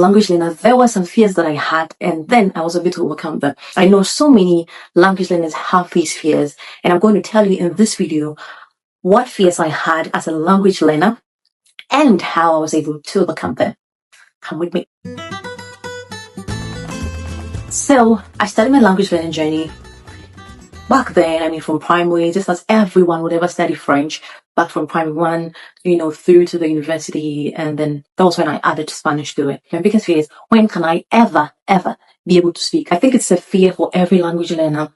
language learner, there were some fears that I had, and then I was able to overcome them. I know so many language learners have these fears, and I'm going to tell you in this video what fears I had as a language learner and how I was able to overcome them. Come with me. So I started my language learning journey back then, from primary, just as everyone would ever study French, back from primary one, through to the university. And then that was when I added Spanish to it. My biggest fear is, when can I ever be able to speak? I think it's a fear for every language learner,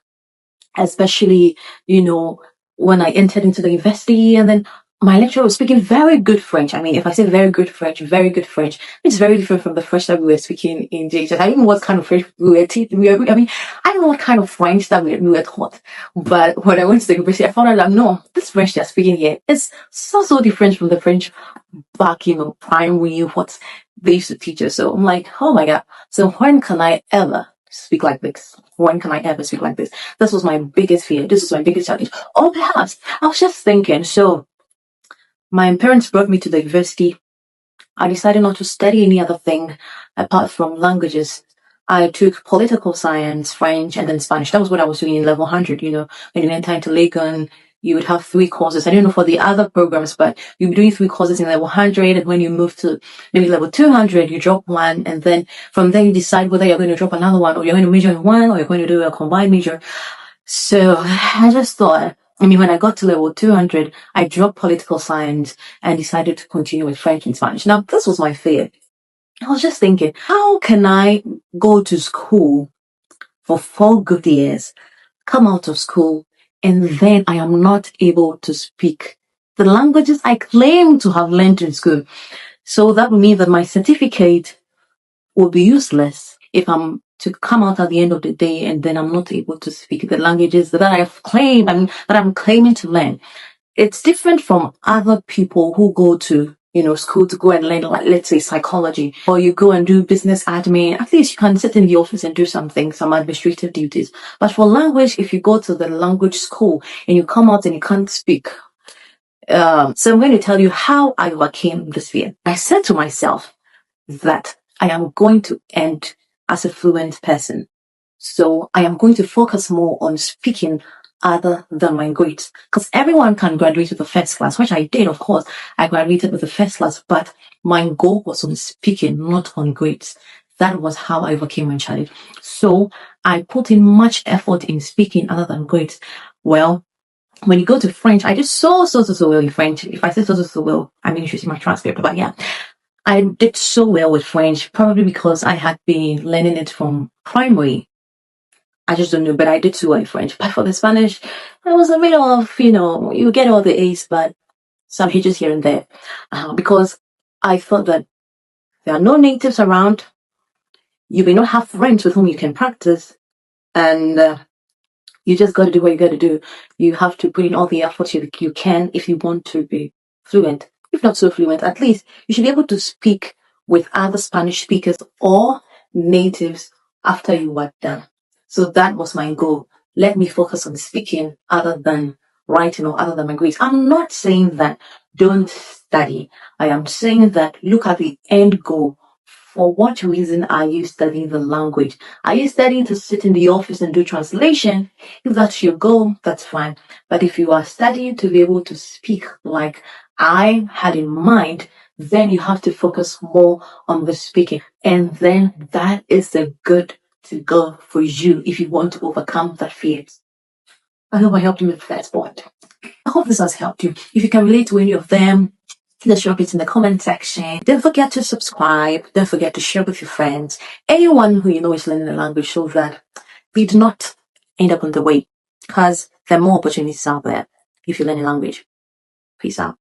especially, when I entered into the university, and then my lecturer was speaking very good French. If I say very good French, it's very different from the French that we were speaking in JHS. I don't know what kind of French we were teaching. I don't know what kind of French that we were taught. But when I went to the university, I found out that no, this French they're speaking here is so different from the French back, primary, what they used to teach us. So I'm like, oh my God. So when can I ever speak like this? When can I ever speak like this? This was my biggest fear. This was my biggest challenge. Or perhaps I was just thinking, so my parents brought me to the university. I decided not to study any other thing apart from languages. I took political science, French, and then Spanish. That was what I was doing in level 100. When you enter into Lincoln, you would have 3 courses. I don't know for the other programs, but you'd be doing 3 courses in level 100. And when you move to maybe level 200, you drop one. And then from there, you decide whether you're going to drop another one, or you're going to major in one, or you're going to do a combined major. So I just thought, when I got to level 200, I dropped political science and decided to continue with French and Spanish. Now, this was my fear. I was just thinking, how can I go to school for 4 good years, come out of school, and then I am not able to speak the languages I claim to have learned in school? So that would mean that my certificate will be useless if I'm to come out at the end of the day and then I'm not able to speak the languages that I've claimed, that I'm claiming to learn. It's different from other people who go to, school to go and learn, like, let's say, psychology, or you go and do business admin. At least you can sit in the office and do some administrative duties. But for language, if you go to the language school and you come out and you can't speak, so I'm going to tell you how I overcame this fear. I said to myself that I am going to end as a fluent person. So I am going to focus more on speaking other than my grades. Because everyone can graduate with a first class, which I did, of course. I graduated with a first class, but my goal was on speaking, not on grades. That was how I overcame my challenge. So I put in much effort in speaking other than grades. Well, when you go to French, I did so well in French. If I say so well, you should see my transcript, but yeah. I did so well with French, probably because I had been learning it from primary. I just don't know, but I did so well in French. But for the Spanish, I was a bit of, you get all the A's, but some hitches here and there. Because I thought that there are no natives around. You may not have friends with whom you can practice. And you just got to do what you got to do. You have to put in all the effort you can if you want to be fluent. If not so fluent, at least you should be able to speak with other Spanish speakers or natives after you are done. So that was my goal. Let me focus on speaking other than writing or other than my grades. I'm not saying that don't study. I am saying that look at the end goal. For what reason are you studying the language? Are you studying to sit in the office and do translation? If that's your goal, that's fine. But if you are studying to be able to speak like I had in mind, then you have to focus more on the speaking. And then that is the good to go for you if you want to overcome that fear. I hope I helped you with that point. I hope this has helped you. If you can relate to any of them, just drop it in the comment section. Don't forget to subscribe. Don't forget to share with your friends. Anyone who you know is learning a language, so that we do not end up on the way. Because there are more opportunities out there if you learn a language. Peace out.